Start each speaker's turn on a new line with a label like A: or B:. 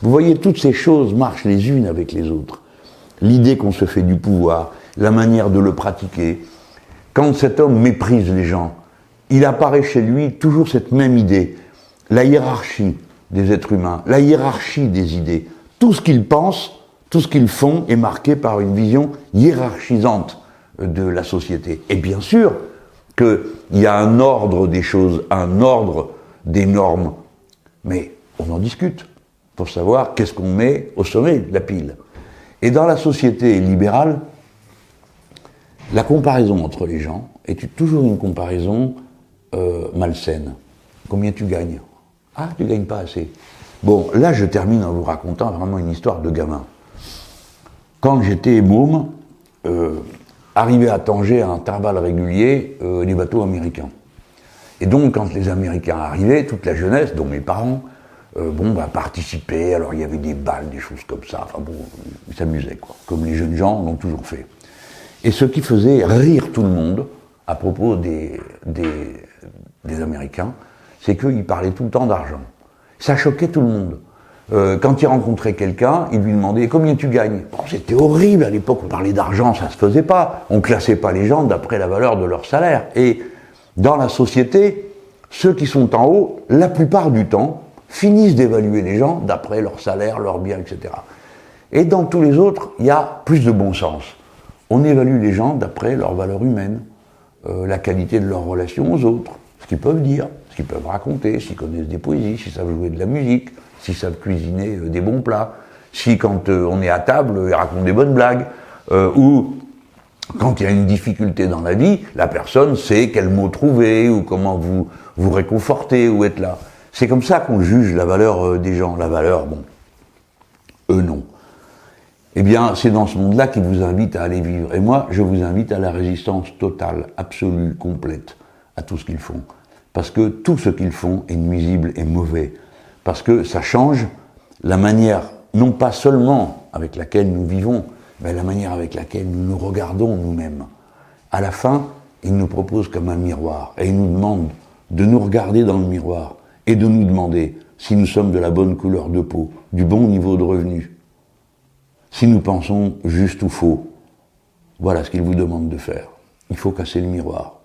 A: Vous voyez, toutes ces choses marchent les unes avec les autres. L'idée qu'on se fait du pouvoir, la manière de le pratiquer. Quand cet homme méprise les gens, il apparaît chez lui toujours cette même idée, la hiérarchie des êtres humains, la hiérarchie des idées. Tout ce qu'ils pensent, tout ce qu'ils font est marqué par une vision hiérarchisante de la société. Et bien sûr qu'il y a un ordre des choses, un ordre des normes, mais on en discute pour savoir qu'est-ce qu'on met au sommet de la pile. Et dans la société libérale, la comparaison entre les gens est toujours une comparaison malsaine. Combien tu gagnes? Ah, tu gagnes pas assez. Bon, là je termine en vous racontant vraiment une histoire de gamin. Quand j'étais môme, arrivaient à Tanger à intervalles réguliers les bateaux américains. Et donc quand les Américains arrivaient, toute la jeunesse, dont mes parents, participaient. Alors il y avait des balles, des choses comme ça. Enfin bon, ils s'amusaient quoi, comme les jeunes gens l'ont toujours fait. Et ce qui faisait rire tout le monde à propos des Américains, c'est qu'ils parlaient tout le temps d'argent. Ça choquait tout le monde. Quand il rencontrait quelqu'un, il lui demandait « Combien tu gagnes ?» Bon, c'était horrible, à l'époque on parlait d'argent, ça se faisait pas. On classait pas les gens d'après la valeur de leur salaire. Et dans la société, ceux qui sont en haut, la plupart du temps, finissent d'évaluer les gens d'après leur salaire, leurs biens, etc. Et dans tous les autres, il y a plus de bon sens. On évalue les gens d'après leur valeur humaine, la qualité de leur relation aux autres, ce qu'ils peuvent dire, ce qu'ils peuvent raconter, s'ils connaissent des poésies, s'ils savent jouer de la musique, s'ils savent cuisiner des bons plats, si quand on est à table, ils racontent des bonnes blagues, ou quand il y a une difficulté dans la vie, la personne sait quel mot trouver, ou comment vous réconforter, ou être là. C'est comme ça qu'on juge la valeur des gens. La valeur, bon, eux non. Eh bien, c'est dans ce monde-là qu'il vous invite à aller vivre. Et moi, je vous invite à la résistance totale, absolue, complète, à tout ce qu'ils font. Parce que tout ce qu'ils font est nuisible et mauvais. Parce que ça change la manière, non pas seulement avec laquelle nous vivons, mais la manière avec laquelle nous nous regardons nous-mêmes. À la fin, ils nous proposent comme un miroir. Et ils nous demandent de nous regarder dans le miroir et de nous demander si nous sommes de la bonne couleur de peau, du bon niveau de revenu, si nous pensons juste ou faux. Voilà ce qu'ils vous demandent de faire. Il faut casser le miroir.